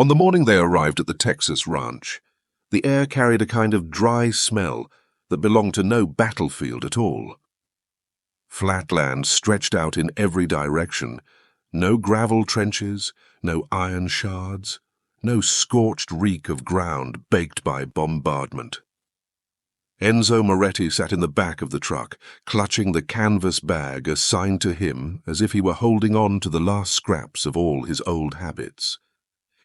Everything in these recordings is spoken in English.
On the morning they arrived at the Texas ranch, the air carried a kind of dry smell that belonged to no battlefield at all. Flat land stretched out in every direction, no gravel trenches, no iron shards, no scorched reek of ground baked by bombardment. Enzo Moretti sat in the back of the truck, clutching the canvas bag assigned to him as if he were holding on to the last scraps of all his old habits.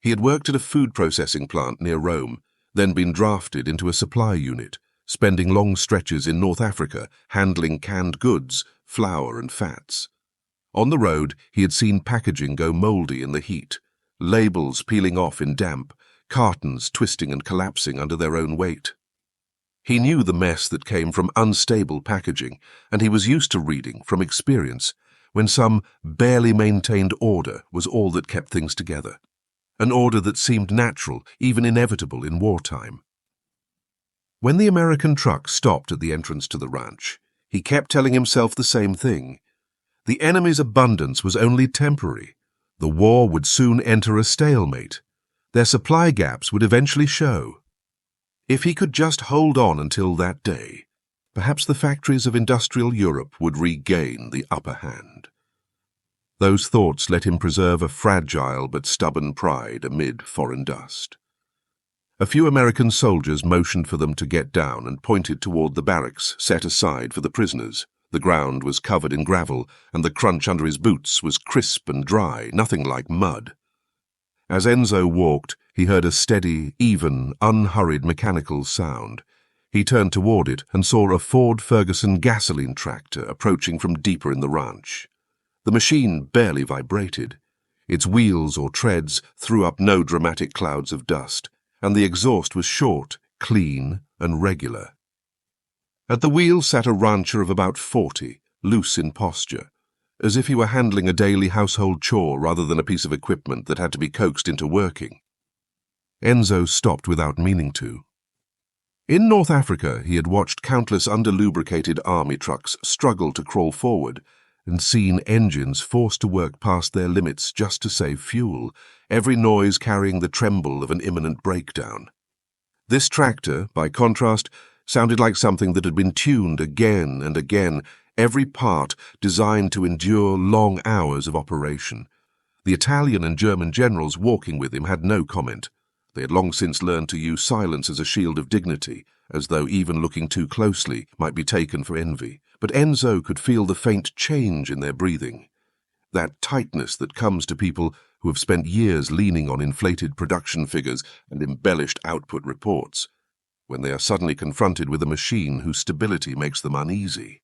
He had worked at a food processing plant near Rome, then been drafted into a supply unit, spending long stretches in North Africa handling canned goods, flour and fats. On the road, he had seen packaging go mouldy in the heat, labels peeling off in damp, cartons twisting and collapsing under their own weight. He knew the mess that came from unstable packaging, and he was used to reading, from experience, when some barely maintained order was all that kept things together. An order that seemed natural, even inevitable in wartime. When the American truck stopped at the entrance to the ranch, he kept telling himself the same thing. The enemy's abundance was only temporary. The war would soon enter a stalemate. Their supply gaps would eventually show. If he could just hold on until that day, perhaps the factories of industrial Europe would regain the upper hand. Those thoughts let him preserve a fragile but stubborn pride amid foreign dust. A few American soldiers motioned for them to get down and pointed toward the barracks set aside for the prisoners. The ground was covered in gravel, and the crunch under his boots was crisp and dry, nothing like mud. As Enzo walked, he heard a steady, even, unhurried mechanical sound. He turned toward it and saw a Ford Ferguson gasoline tractor approaching from deeper in the ranch. The machine barely vibrated. Its wheels or treads threw up no dramatic clouds of dust, and the exhaust was short, clean, and regular. At the wheel sat a rancher of about 40, loose in posture, as if he were handling a daily household chore rather than a piece of equipment that had to be coaxed into working. Enzo stopped without meaning to. In North Africa, he had watched countless under-lubricated army trucks struggle to crawl forward and seen engines forced to work past their limits just to save fuel, every noise carrying the tremble of an imminent breakdown. This tractor, by contrast, sounded like something that had been tuned again and again, every part designed to endure long hours of operation. The Italian and German generals walking with him had no comment. They had long since learned to use silence as a shield of dignity, as though even looking too closely might be taken for envy. But Enzo could feel the faint change in their breathing, that tightness that comes to people who have spent years leaning on inflated production figures and embellished output reports, when they are suddenly confronted with a machine whose stability makes them uneasy.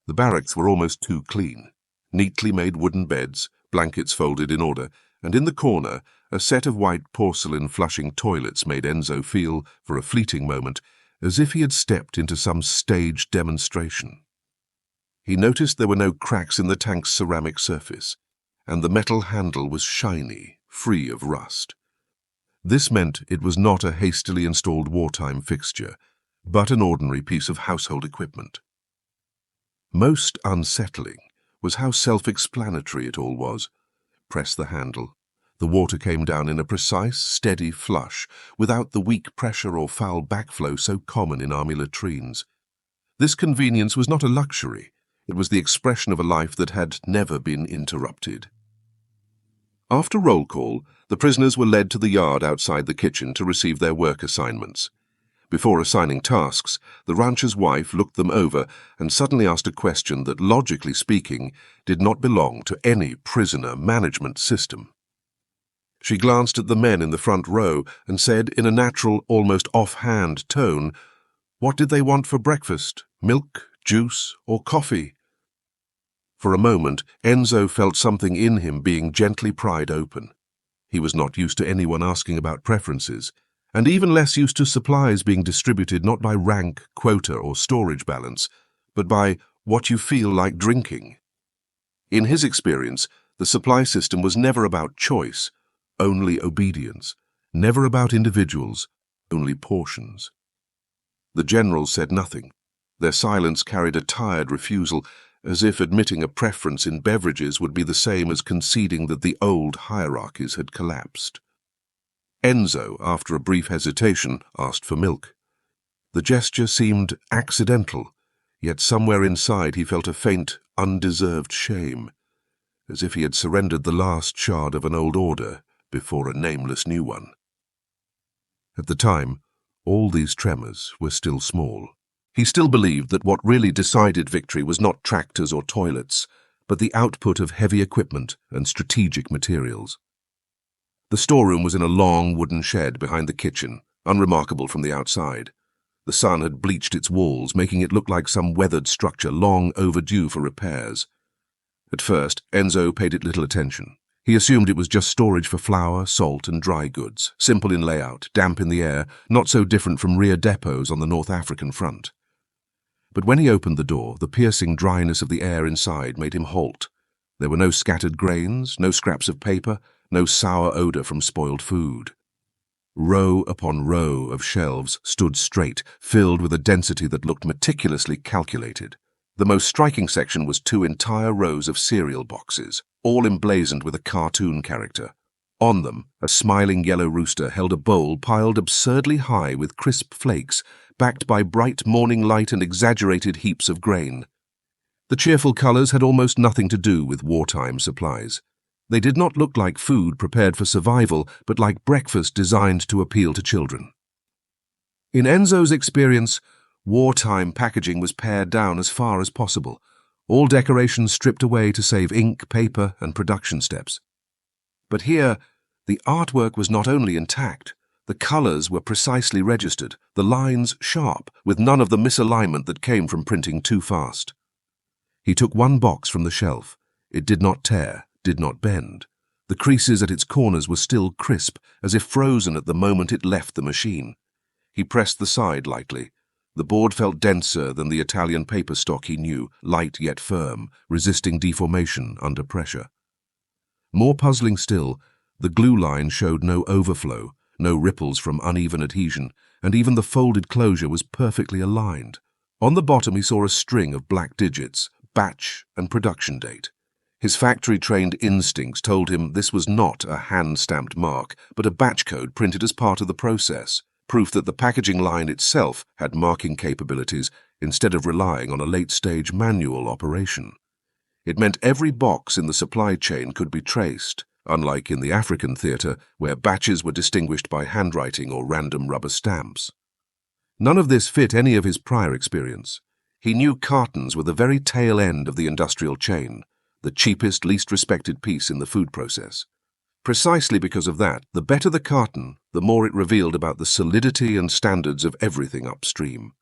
The barracks were almost too clean. Neatly made wooden beds, blankets folded in order, and in the corner, a set of white porcelain flushing toilets made Enzo feel, for a fleeting moment, as if he had stepped into some staged demonstration. He noticed there were no cracks in the tank's ceramic surface, and the metal handle was shiny, free of rust. This meant it was not a hastily installed wartime fixture, but an ordinary piece of household equipment. Most unsettling was how self-explanatory it all was. Press the handle. The water came down in a precise, steady flush, without the weak pressure or foul backflow so common in army latrines. This convenience was not a luxury. It was the expression of a life that had never been interrupted. After roll call, the prisoners were led to the yard outside the kitchen to receive their work assignments. Before assigning tasks, the rancher's wife looked them over and suddenly asked a question that, logically speaking, did not belong to any prisoner management system. She glanced at the men in the front row and said in a natural, almost offhand tone, "What did they want for breakfast? Milk, juice, or coffee?" For a moment, Enzo felt something in him being gently pried open. He was not used to anyone asking about preferences, and even less used to supplies being distributed not by rank, quota, or storage balance, but by what you feel like drinking. In his experience, the supply system was never about choice, only obedience, never about individuals, only portions. The generals said nothing. Their silence carried a tired refusal, as if admitting a preference in beverages would be the same as conceding that the old hierarchies had collapsed. Enzo, after a brief hesitation, asked for milk. The gesture seemed accidental, yet somewhere inside he felt a faint, undeserved shame, as if he had surrendered the last shard of an old order before a nameless new one. At the time, all these tremors were still small. He still believed that what really decided victory was not tractors or toilets, but the output of heavy equipment and strategic materials. The storeroom was in a long wooden shed behind the kitchen, unremarkable from the outside. The sun had bleached its walls, making it look like some weathered structure long overdue for repairs. At first, Enzo paid it little attention. He assumed it was just storage for flour, salt, and dry goods, simple in layout, damp in the air, not so different from rear depots on the North African front. But when he opened the door, the piercing dryness of the air inside made him halt. There were no scattered grains, no scraps of paper, no sour odor from spoiled food. Row upon row of shelves stood straight, filled with a density that looked meticulously calculated. The most striking section was 2 entire rows of cereal boxes, all emblazoned with a cartoon character. On them, a smiling yellow rooster held a bowl piled absurdly high with crisp flakes, backed by bright morning light and exaggerated heaps of grain. The cheerful colors had almost nothing to do with wartime supplies. They did not look like food prepared for survival, but like breakfast designed to appeal to children. In Enzo's experience, wartime packaging was pared down as far as possible, all decorations stripped away to save ink, paper, and production steps. But here, the artwork was not only intact, the colors were precisely registered, the lines sharp, with none of the misalignment that came from printing too fast. He took one box from the shelf. It did not tear, did not bend. The creases at its corners were still crisp, as if frozen at the moment it left the machine. He pressed the side lightly. The board felt denser than the Italian paper stock he knew, light yet firm, resisting deformation under pressure. More puzzling still, the glue line showed no overflow, no ripples from uneven adhesion, and even the folded closure was perfectly aligned. On the bottom he saw a string of black digits, batch and production date. His factory-trained instincts told him this was not a hand-stamped mark, but a batch code printed as part of the process, proof that the packaging line itself had marking capabilities instead of relying on a late-stage manual operation. It meant every box in the supply chain could be traced, unlike in the African theater, where batches were distinguished by handwriting or random rubber stamps. None of this fit any of his prior experience. He knew cartons were the very tail end of the industrial chain, the cheapest, least respected piece in the food process. Precisely because of that, the better the carton, the more it revealed about the solidity and standards of everything upstream.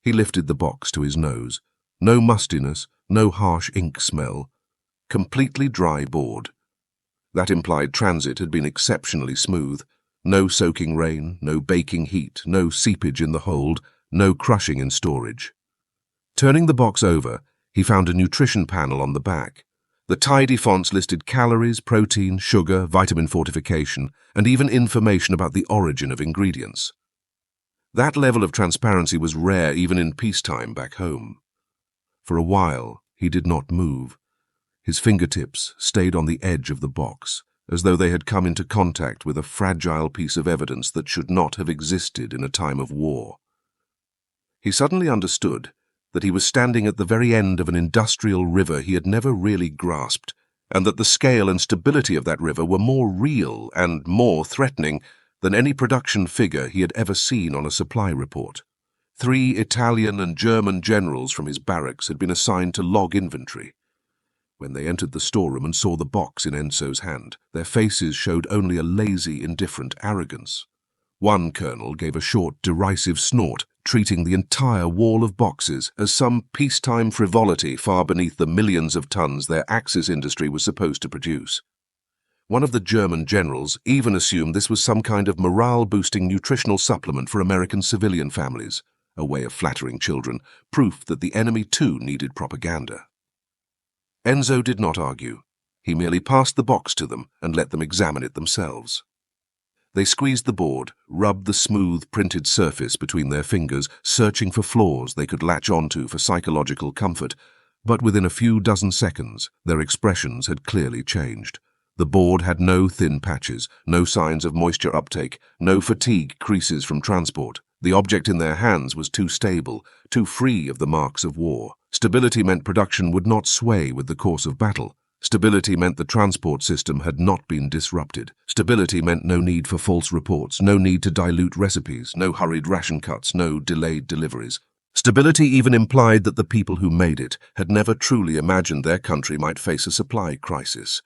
He lifted the box to his nose. No mustiness, no harsh ink smell. Completely dry board. That implied transit had been exceptionally smooth. No soaking rain, no baking heat, no seepage in the hold, no crushing in storage. Turning the box over, he found a nutrition panel on the back. The tidy fonts listed calories, protein, sugar, vitamin fortification, and even information about the origin of ingredients. That level of transparency was rare even in peacetime back home. For a while, he did not move. His fingertips stayed on the edge of the box, as though they had come into contact with a fragile piece of evidence that should not have existed in a time of war. He suddenly understood that he was standing at the very end of an industrial river he had never really grasped, and that the scale and stability of that river were more real and more threatening than any production figure he had ever seen on a supply report. 3 Italian and German generals from his barracks had been assigned to log inventory. When they entered the storeroom and saw the box in Enzo's hand, their faces showed only a lazy, indifferent arrogance. One colonel gave a short, derisive snort, treating the entire wall of boxes as some peacetime frivolity far beneath the millions of tons their Axis industry was supposed to produce. One of the German generals even assumed this was some kind of morale-boosting nutritional supplement for American civilian families, a way of flattering children, proof that the enemy too needed propaganda. Enzo did not argue. He merely passed the box to them and let them examine it themselves. They squeezed the board, rubbed the smooth, printed surface between their fingers, searching for flaws they could latch onto for psychological comfort, But within a few dozen seconds, their expressions had clearly changed. The board had no thin patches, no signs of moisture uptake, no fatigue creases from transport. The object in their hands was too stable, too free of the marks of war. Stability meant production would not sway with the course of battle. Stability meant the transport system had not been disrupted. Stability meant no need for false reports, no need to dilute recipes, no hurried ration cuts, no delayed deliveries. Stability even implied that the people who made it had never truly imagined their country might face a supply crisis.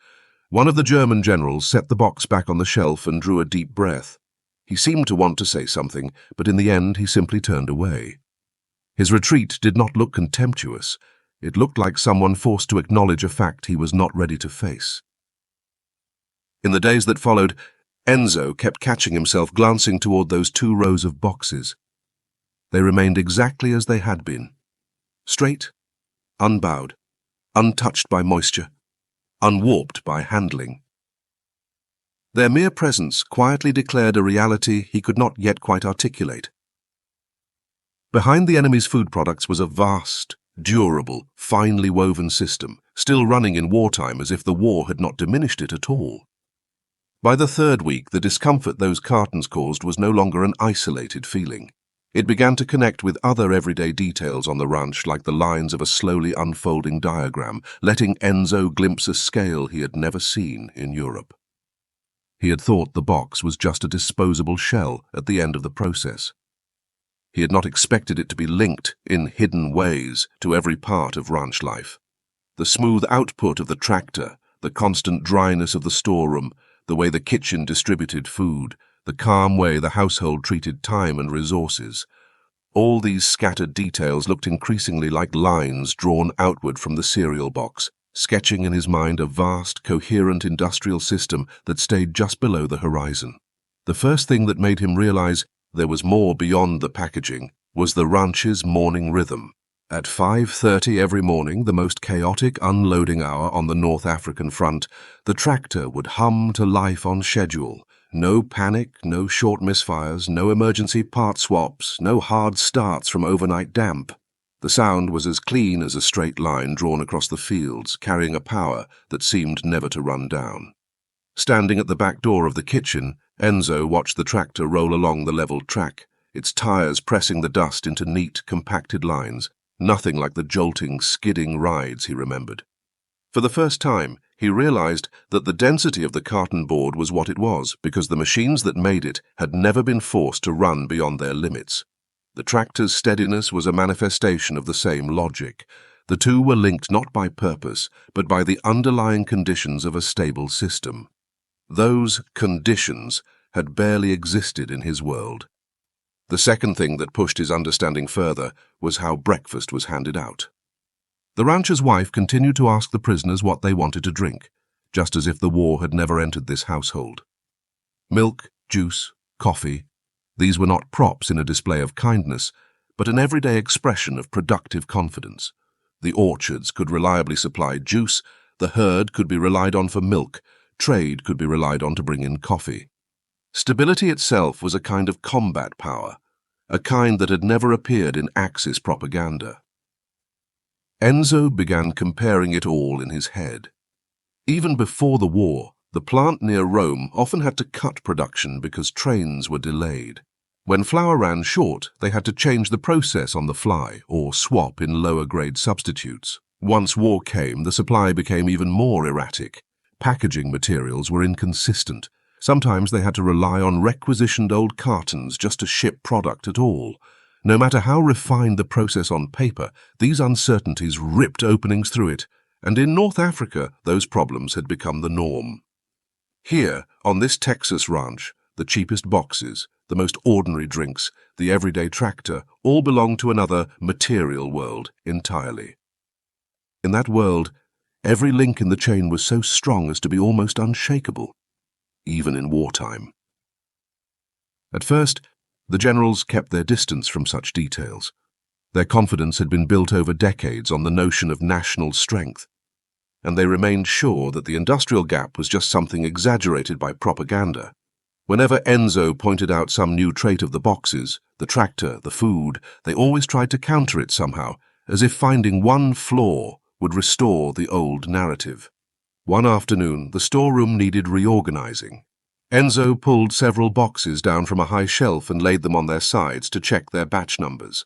One of the German generals set the box back on the shelf and drew a deep breath. He seemed to want to say something, but in the end he simply turned away. His retreat did not look contemptuous. It looked like someone forced to acknowledge a fact he was not ready to face. In the days that followed, Enzo kept catching himself glancing toward those 2 rows of boxes. They remained exactly as they had been. Straight, unbowed, untouched by moisture, unwarped by handling. Their mere presence quietly declared a reality he could not yet quite articulate. Behind the enemy's food products was a vast, durable, finely woven system, still running in wartime as if the war had not diminished it at all. By the 3rd week, the discomfort those cartons caused was no longer an isolated feeling. It began to connect with other everyday details on the ranch, like the lines of a slowly unfolding diagram, letting Enzo glimpse a scale he had never seen in Europe. He had thought the box was just a disposable shell at the end of the process. He had not expected it to be linked in hidden ways to every part of ranch life. The smooth output of the tractor, the constant dryness of the storeroom, the way the kitchen distributed food, the calm way the household treated time and resources. All these scattered details looked increasingly like lines drawn outward from the cereal box, sketching in his mind a vast, coherent industrial system that stayed just below the horizon. The first thing that made him realize there was more beyond the packaging was the ranch's morning rhythm. At 5:30 every morning, the most chaotic unloading hour on the North African front, the tractor would hum to life on schedule. No panic, no short misfires, no emergency part swaps, no hard starts from overnight damp. The sound was as clean as a straight line drawn across the fields, carrying a power that seemed never to run down. Standing at the back door of the kitchen, Enzo watched the tractor roll along the leveled track, its tires pressing the dust into neat, compacted lines, nothing like the jolting, skidding rides he remembered. For the first time, he realized that the density of the carton board was what it was because the machines that made it had never been forced to run beyond their limits. The tractor's steadiness was a manifestation of the same logic. The two were linked not by purpose, but by the underlying conditions of a stable system. Those conditions had barely existed in his world. The second thing that pushed his understanding further was how breakfast was handed out. The rancher's wife continued to ask the prisoners what they wanted to drink, just as if the war had never entered this household. Milk, juice, coffee, these were not props in a display of kindness, but an everyday expression of productive confidence. The orchards could reliably supply juice, the herd could be relied on for milk, trade could be relied on to bring in coffee. Stability itself was a kind of combat power, a kind that had never appeared in Axis propaganda. Enzo began comparing it all in his head. Even before the war, the plant near Rome often had to cut production because trains were delayed. When flour ran short, they had to change the process on the fly or swap in lower-grade substitutes. Once war came, the supply became even more erratic. Packaging materials were inconsistent. Sometimes they had to rely on requisitioned old cartons just to ship product at all. No matter how refined the process on paper, these uncertainties ripped openings through it, and in North Africa, those problems had become the norm. Here, on this Texas ranch, the cheapest boxes, the most ordinary drinks, the everyday tractor, all belonged to another material world entirely. In that world, every link in the chain was so strong as to be almost unshakable, even in wartime. At first, the generals kept their distance from such details. Their confidence had been built over decades on the notion of national strength, and they remained sure that the industrial gap was just something exaggerated by propaganda. Whenever Enzo pointed out some new trait of the boxes, the tractor, the food, they always tried to counter it somehow, as if finding one flaw would restore the old narrative. One afternoon, the storeroom needed reorganizing. Enzo pulled several boxes down from a high shelf and laid them on their sides to check their batch numbers.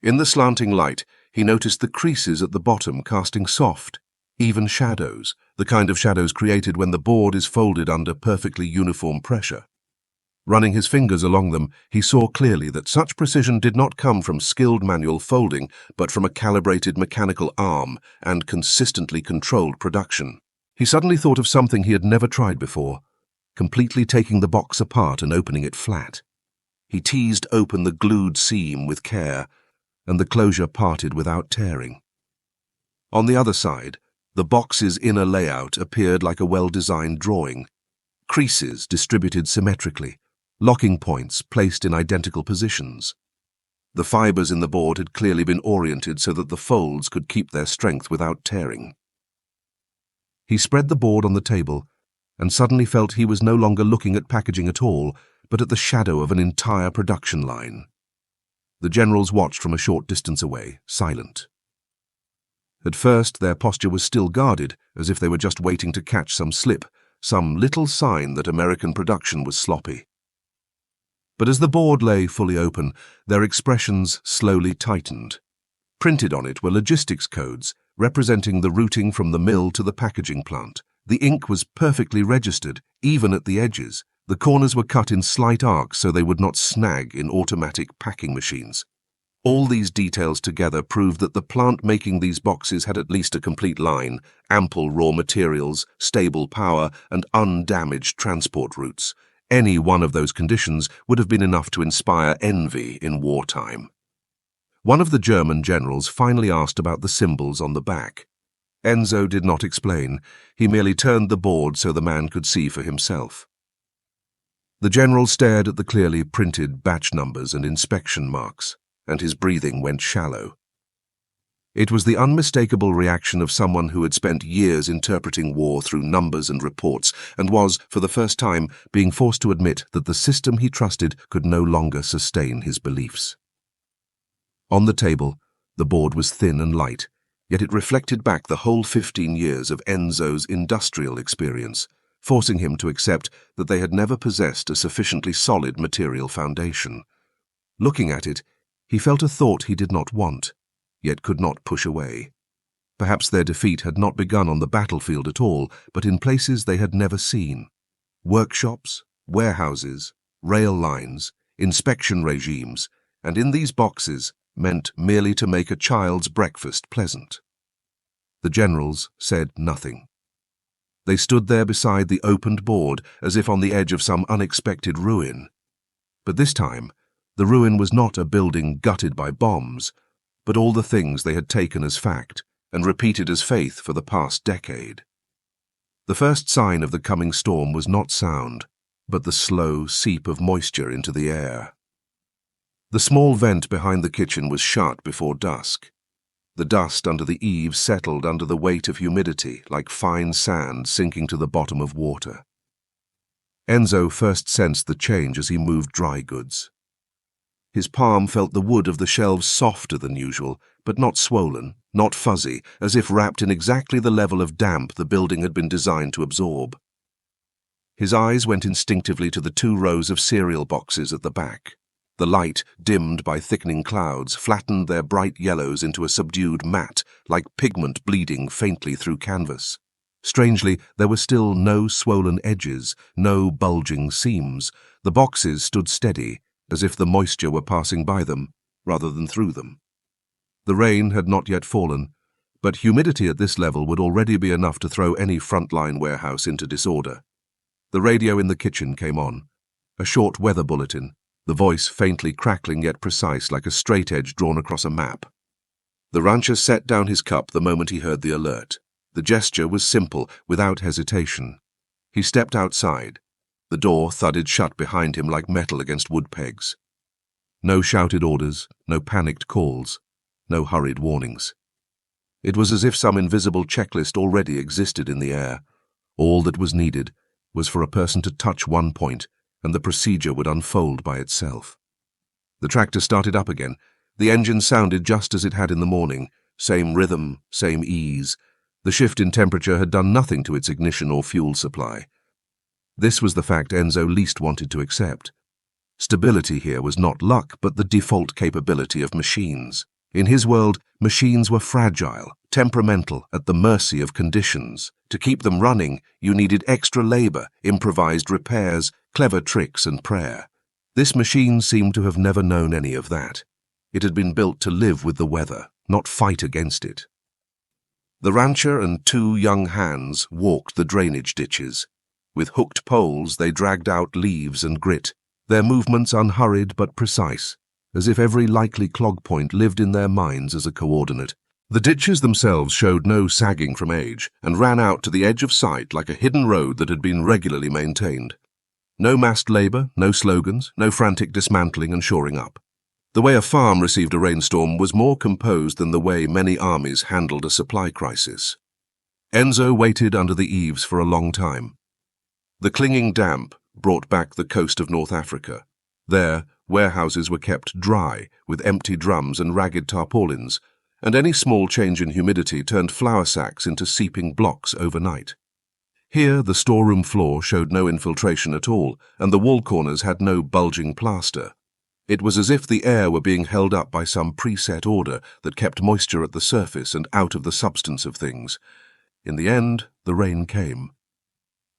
In the slanting light, he noticed the creases at the bottom casting soft, even shadows, the kind of shadows created when the board is folded under perfectly uniform pressure. Running his fingers along them, he saw clearly that such precision did not come from skilled manual folding, but from a calibrated mechanical arm and consistently controlled production. He suddenly thought of something he had never tried before, completely taking the box apart and opening it flat. He teased open the glued seam with care, and the closure parted without tearing. On the other side, the box's inner layout appeared like a well-designed drawing. Creases distributed symmetrically, locking points placed in identical positions. The fibers in the board had clearly been oriented so that the folds could keep their strength without tearing. He spread the board on the table and suddenly felt he was no longer looking at packaging at all, but at the shadow of an entire production line. The generals watched from a short distance away, silent. At first, their posture was still guarded, as if they were just waiting to catch some slip, some little sign that American production was sloppy. But as the board lay fully open, their expressions slowly tightened. Printed on it were logistics codes, representing the routing from the mill to the packaging plant. The ink was perfectly registered, even at the edges. The corners were cut in slight arcs so they would not snag in automatic packing machines. All these details together proved that the plant making these boxes had at least a complete line, ample raw materials, stable power, and undamaged transport routes. Any one of those conditions would have been enough to inspire envy in wartime. One of the German generals finally asked about the symbols on the back. Enzo did not explain. He merely turned the board so the man could see for himself. The general stared at the clearly printed batch numbers and inspection marks, and his breathing went shallow. It was the unmistakable reaction of someone who had spent years interpreting war through numbers and reports and was, for the first time, being forced to admit that the system he trusted could no longer sustain his beliefs. On the table, the board was thin and light, yet it reflected back the whole 15 years of Enzo's industrial experience, forcing him to accept that they had never possessed a sufficiently solid material foundation. Looking at it, he felt a thought he did not want, yet could not push away. Perhaps their defeat had not begun on the battlefield at all, but in places they had never seen. Workshops, warehouses, rail lines, inspection regimes, and in these boxes meant merely to make a child's breakfast pleasant. The generals said nothing. They stood there beside the opened board as if on the edge of some unexpected ruin. But this time, the ruin was not a building gutted by bombs, but all the things they had taken as fact and repeated as faith for the past decade. The first sign of the coming storm was not sound, but the slow seep of moisture into the air. The small vent behind the kitchen was shut before dusk. The dust under the eaves settled under the weight of humidity like fine sand sinking to the bottom of water. Enzo first sensed the change as he moved dry goods. His palm felt the wood of the shelves softer than usual, but not swollen, not fuzzy, as if wrapped in exactly the level of damp the building had been designed to absorb. His eyes went instinctively to the 2 rows of cereal boxes at the back. The light, dimmed by thickening clouds, flattened their bright yellows into a subdued matte, like pigment bleeding faintly through canvas. Strangely, there were still no swollen edges, no bulging seams. The boxes stood steady, as if the moisture were passing by them, rather than through them. The rain had not yet fallen, but humidity at this level would already be enough to throw any frontline warehouse into disorder. The radio in the kitchen came on, a short weather bulletin, the voice faintly crackling yet precise like a straight edge drawn across a map. The rancher set down his cup the moment he heard the alert. The gesture was simple, without hesitation. He stepped outside. The door thudded shut behind him like metal against wood pegs. No shouted orders, no panicked calls, no hurried warnings. It was as if some invisible checklist already existed in the air. All that was needed was for a person to touch one point, and the procedure would unfold by itself. The tractor started up again. The engine sounded just as it had in the morning, same rhythm, same ease. The shift in temperature had done nothing to its ignition or fuel supply. This was the fact Enzo least wanted to accept. Stability here was not luck, but the default capability of machines. In his world, machines were fragile, temperamental, at the mercy of conditions. To keep them running, you needed extra labor, improvised repairs, clever tricks, and prayer. This machine seemed to have never known any of that. It had been built to live with the weather, not fight against it. The rancher and two young hands walked the drainage ditches. With hooked poles, they dragged out leaves and grit, their movements unhurried but precise, as if every likely clog point lived in their minds as a coordinate. The ditches themselves showed no sagging from age and ran out to the edge of sight like a hidden road that had been regularly maintained. No massed labor, no slogans, no frantic dismantling and shoring up. The way a farm received a rainstorm was more composed than the way many armies handled a supply crisis. Enzo waited under the eaves for a long time. The clinging damp brought back the coast of North Africa. There, warehouses were kept dry, with empty drums and ragged tarpaulins, and any small change in humidity turned flour sacks into seeping blocks overnight. Here, the storeroom floor showed no infiltration at all, and the wall corners had no bulging plaster. It was as if the air were being held up by some preset order that kept moisture at the surface and out of the substance of things. In the end, the rain came.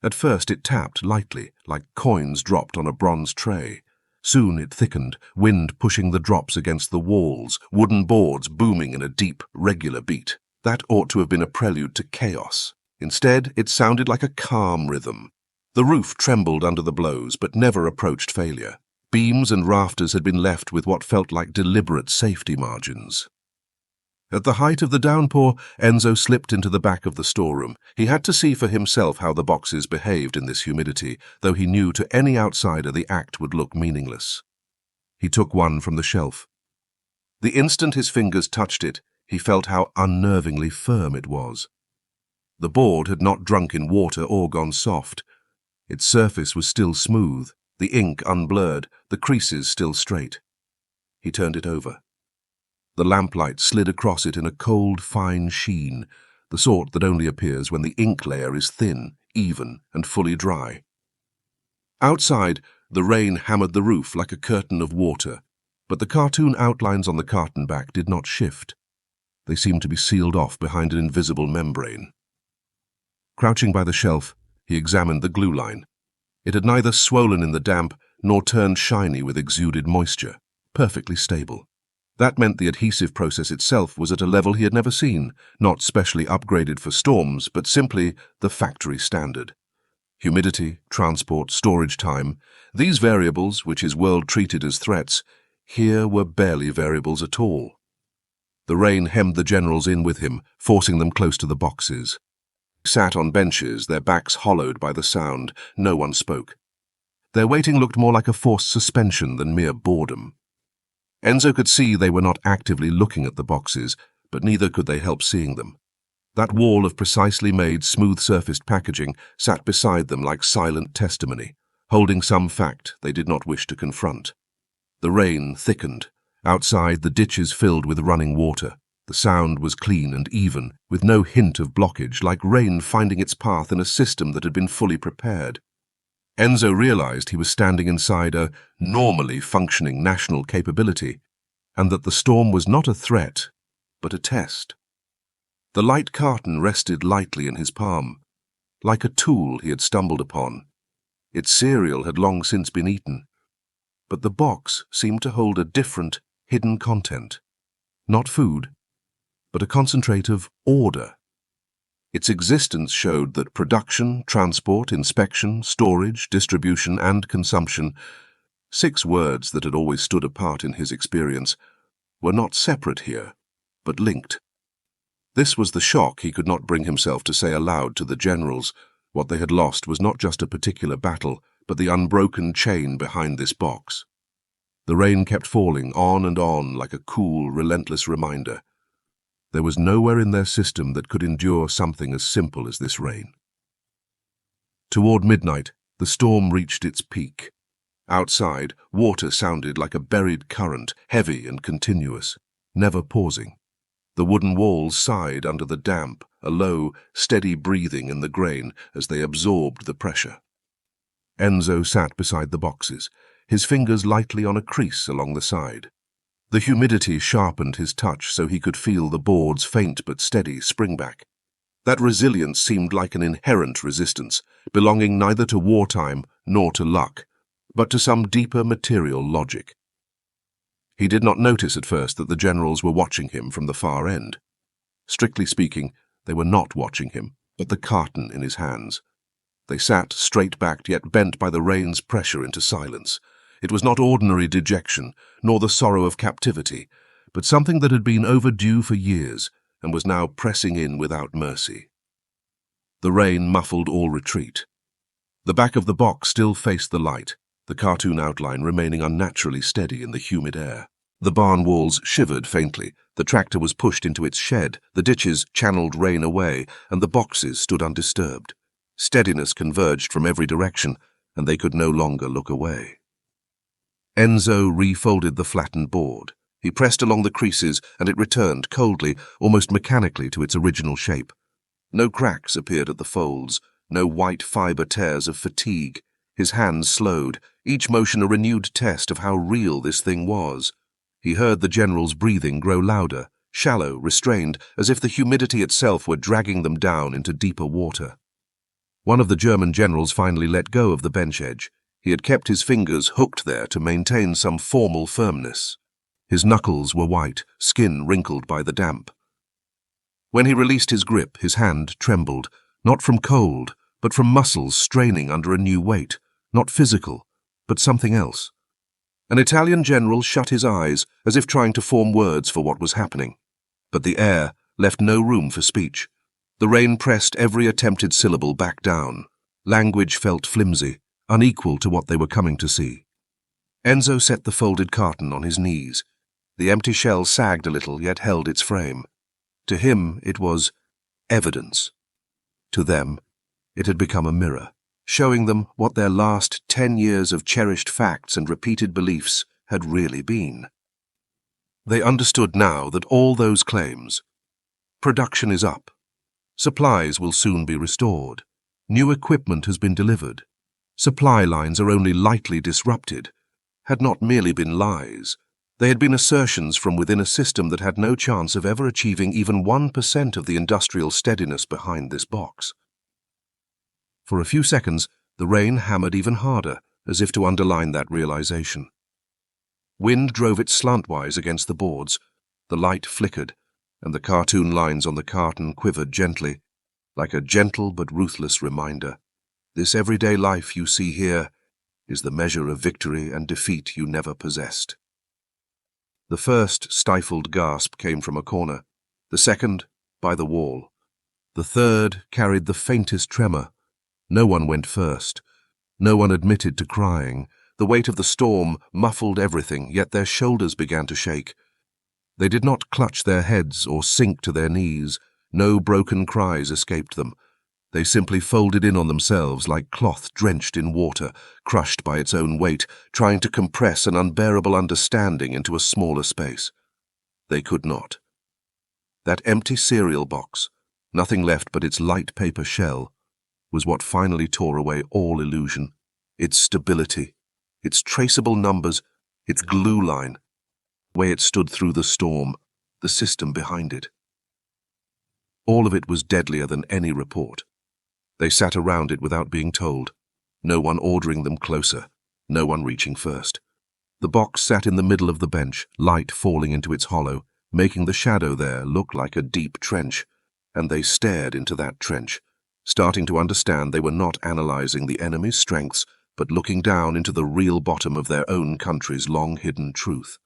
At first it tapped lightly, like coins dropped on a bronze tray. Soon it thickened, wind pushing the drops against the walls, wooden boards booming in a deep, regular beat. That ought to have been a prelude to chaos. Instead, it sounded like a calm rhythm. The roof trembled under the blows, but never approached failure. Beams and rafters had been left with what felt like deliberate safety margins. At the height of the downpour, Enzo slipped into the back of the storeroom. He had to see for himself how the boxes behaved in this humidity, though he knew to any outsider the act would look meaningless. He took one from the shelf. The instant his fingers touched it, he felt how unnervingly firm it was. The board had not drunk in water or gone soft. Its surface was still smooth, the ink unblurred, the creases still straight. He turned it over. The lamplight slid across it in a cold, fine sheen, the sort that only appears when the ink layer is thin, even, and fully dry. Outside, the rain hammered the roof like a curtain of water, but the cartoon outlines on the carton back did not shift. They seemed to be sealed off behind an invisible membrane. Crouching by the shelf, he examined the glue line. It had neither swollen in the damp nor turned shiny with exuded moisture, perfectly stable. That meant the adhesive process itself was at a level he had never seen, not specially upgraded for storms, but simply the factory standard. Humidity, transport, storage time, these variables, which his world treated as threats, here were barely variables at all. The rain hemmed the generals in with him, forcing them close to the boxes. They sat on benches, their backs hollowed by the sound. No one spoke. Their waiting looked more like a forced suspension than mere boredom. Enzo could see they were not actively looking at the boxes, but neither could they help seeing them. That wall of precisely made, smooth-surfaced packaging sat beside them like silent testimony, holding some fact they did not wish to confront. The rain thickened. Outside, the ditches filled with running water. The sound was clean and even, with no hint of blockage, like rain finding its path in a system that had been fully prepared. Enzo realized he was standing inside a normally functioning national capability, and that the storm was not a threat, but a test. The light carton rested lightly in his palm, like a tool he had stumbled upon. Its cereal had long since been eaten, but the box seemed to hold a different, hidden content. Not food, but a concentrate of order. Its existence showed that production, transport, inspection, storage, distribution, and consumption, 6 words that had always stood apart in his experience, were not separate here, but linked. This was the shock he could not bring himself to say aloud to the generals. What they had lost was not just a particular battle, but the unbroken chain behind this box. The rain kept falling on and on like a cool, relentless reminder. There was nowhere in their system that could endure something as simple as this rain. Toward midnight, the storm reached its peak. Outside, water sounded like a buried current, heavy and continuous, never pausing. The wooden walls sighed under the damp, a low, steady breathing in the grain as they absorbed the pressure. Enzo sat beside the boxes, his fingers lightly on a crease along the side. The humidity sharpened his touch so he could feel the board's faint but steady springback. That resilience seemed like an inherent resistance, belonging neither to wartime nor to luck, but to some deeper material logic. He did not notice at first that the generals were watching him from the far end. Strictly speaking, they were not watching him, but the carton in his hands. They sat straight-backed yet bent by the rain's pressure into silence. It was not ordinary dejection, nor the sorrow of captivity, but something that had been overdue for years and was now pressing in without mercy. The rain muffled all retreat. The back of the box still faced the light, the cartoon outline remaining unnaturally steady in the humid air. The barn walls shivered faintly, the tractor was pushed into its shed, the ditches channeled rain away, and the boxes stood undisturbed. Steadiness converged from every direction, and they could no longer look away. Enzo refolded the flattened board. He pressed along the creases, and it returned coldly, almost mechanically, to its original shape. No cracks appeared at the folds, no white fibre tears of fatigue. His hands slowed, each motion a renewed test of how real this thing was. He heard the general's breathing grow louder, shallow, restrained, as if the humidity itself were dragging them down into deeper water. One of the German generals finally let go of the bench edge. He had kept his fingers hooked there to maintain some formal firmness. His knuckles were white, skin wrinkled by the damp. When he released his grip, his hand trembled, not from cold, but from muscles straining under a new weight, not physical, but something else. An Italian general shut his eyes, as if trying to form words for what was happening. But the air left no room for speech. The rain pressed every attempted syllable back down. Language felt flimsy, unequal to what they were coming to see. Enzo set the folded carton on his knees. The empty shell sagged a little, yet held its frame. To him, it was evidence. To them, it had become a mirror, showing them what their last 10 years of cherished facts and repeated beliefs had really been. They understood now that all those claims, production is up, supplies will soon be restored, new equipment has been delivered, supply lines are only lightly disrupted, had not merely been lies. They had been assertions from within a system that had no chance of ever achieving even 1% of the industrial steadiness behind this box. For a few seconds, the rain hammered even harder, as if to underline that realization. Wind drove it slantwise against the boards, the light flickered, and the cartoon lines on the carton quivered gently, like a gentle but ruthless reminder. This everyday life you see here is the measure of victory and defeat you never possessed. The first stifled gasp came from a corner, the second by the wall. The third carried the faintest tremor. No one went first. No one admitted to crying. The weight of the storm muffled everything, yet their shoulders began to shake. They did not clutch their heads or sink to their knees. No broken cries escaped them. They simply folded in on themselves like cloth drenched in water, crushed by its own weight, trying to compress an unbearable understanding into a smaller space. They could not. That empty cereal box, nothing left but its light paper shell, was what finally tore away all illusion. Its stability, its traceable numbers, its glue line, the way it stood through the storm, the system behind it. All of it was deadlier than any report. They sat around it without being told, no one ordering them closer, no one reaching first. The box sat in the middle of the bench, light falling into its hollow, making the shadow there look like a deep trench, and they stared into that trench, starting to understand they were not analyzing the enemy's strengths, but looking down into the real bottom of their own country's long-hidden truth.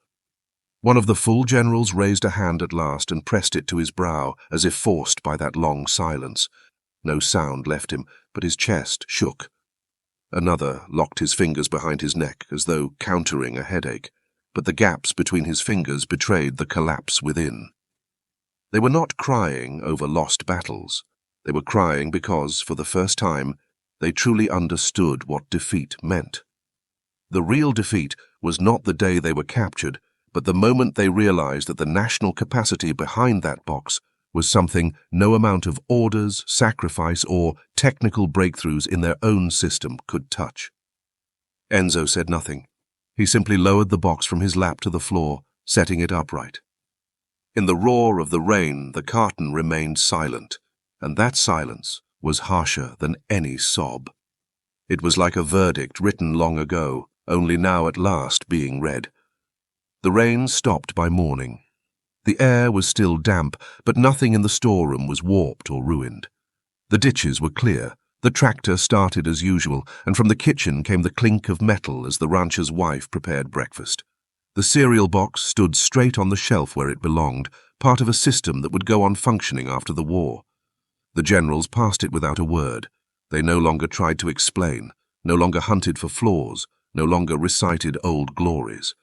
One of the full generals raised a hand at last and pressed it to his brow, as if forced by that long silence. No sound left him, but his chest shook. Another locked his fingers behind his neck, as though countering a headache, but the gaps between his fingers betrayed the collapse within. They were not crying over lost battles. They were crying because, for the first time, they truly understood what defeat meant. The real defeat was not the day they were captured, but the moment they realized that the national capacity behind that box was something no amount of orders, sacrifice, or technical breakthroughs in their own system could touch. Enzo said nothing. He simply lowered the box from his lap to the floor, setting it upright. In the roar of the rain, the carton remained silent, and that silence was harsher than any sob. It was like a verdict written long ago, only now at last being read. The rain stopped by morning. The air was still damp, but nothing in the storeroom was warped or ruined. The ditches were clear, the tractor started as usual, and from the kitchen came the clink of metal as the rancher's wife prepared breakfast. The cereal box stood straight on the shelf where it belonged, part of a system that would go on functioning after the war. The generals passed it without a word. They no longer tried to explain, no longer hunted for flaws, no longer recited old glories.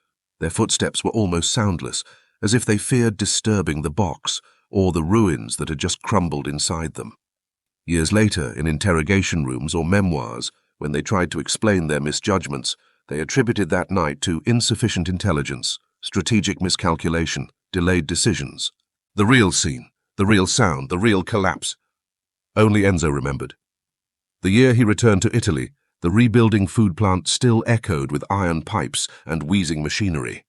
Their footsteps were almost soundless, as if they feared disturbing the box or the ruins that had just crumbled inside them. Years later, in interrogation rooms or memoirs, when they tried to explain their misjudgments, they attributed that night to insufficient intelligence, strategic miscalculation, delayed decisions. The real scene, the real sound, the real collapse. Only Enzo remembered. The year he returned to Italy, the rebuilding food plant still echoed with iron pipes and wheezing machinery.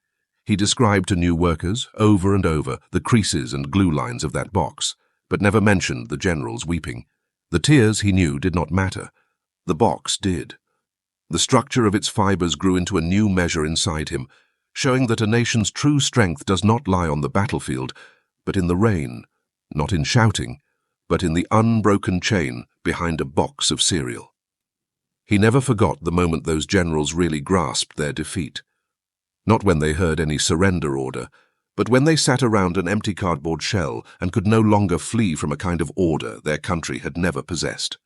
He described to new workers, over and over, the creases and glue lines of that box, but never mentioned the generals weeping. The tears, he knew, did not matter. The box did. The structure of its fibers grew into a new measure inside him, showing that a nation's true strength does not lie on the battlefield, but in the rain, not in shouting, but in the unbroken chain behind a box of cereal. He never forgot the moment those generals really grasped their defeat. Not when they heard any surrender order, but when they sat around an empty cardboard shell and could no longer flee from a kind of order their country had never possessed.